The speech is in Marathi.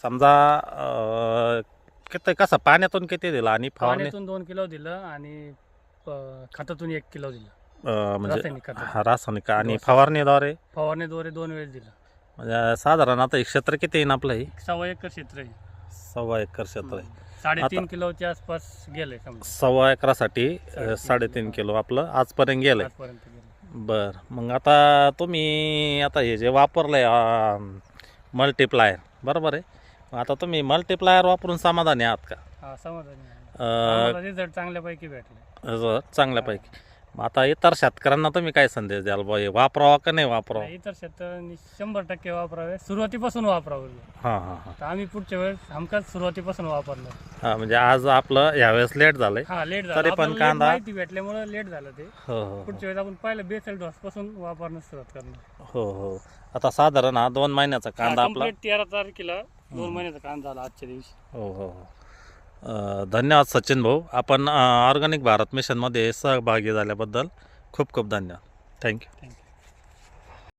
समजा किती कसं पाण्यातून किती दिलं आणि फवारणी पाण्यातून 2 किलो दिलं आणि खतातून 1 किलो दिलं. म्हणजे रासायनिक खतातून. हा, रासायनिक आणि डोस. फवारणीद्वारे फवारणीद्वारे 2 वेळेस दिलं. म्हणजे साधारण आता हे क्षेत्र किती येईन आपलं हे 1.25 एकर क्षेत्र आहे. 1.25 एकर क्षेत्र आहे. 3.5 किलोच्या आसपास गेले समजा. 1.25 एकरासाठी 3.5 3.5 किलो आपलं आजपर्यंत गेलंय. आजपर्यंत गेले. बर, मग आता तुम्ही आता हे जे वापरलंय मल्टीप्लायर, बरोबर आहे. मग आता तुम्ही मल्टीप्लायर वापरून समाधानी आहात का? हा, समाधानी आहे. आम्हाला रिझल्ट चांगल्यापैकी भेटले. चांगल्यापैकी. मग आता इतर शेतकऱ्यांना तुम्ही काय संदेश द्याल बा, हे वापरावा का नाही वापरावा? इतर शेतकऱ्यांनी 100% वापरावे. सुरुवातीपासून वापरावे. हां हां हां तर आम्ही पुढच्या वेळेस हमखास सुरुवातीपासून वापरलं. हां, म्हणजे आज आपलं यावेळेस लेट झालंय. हा, लेट तरी झालं. पण आपल्याला कांदा माहिती भेटल्यामुळे लेट झालं ते. हो हो पुढच्या वेळेस आपण पहिलं बेसल डोस पासून वापरण्यास सुरुवात करणार. हो हो. आता साधारण हा 2 महिन्याचा कांदा आपला. 13 तारखेला 2 महिन्याचा कांदा झाला आजच्या दिवशी. हो हो हो. धन्यवाद सचिन भाऊ, आपण ऑर्गॅनिक भारत मिशनमध्ये सहभागी झाल्याबद्दल खूप खूप धन्यवाद. थँक्यू. थँक्यू.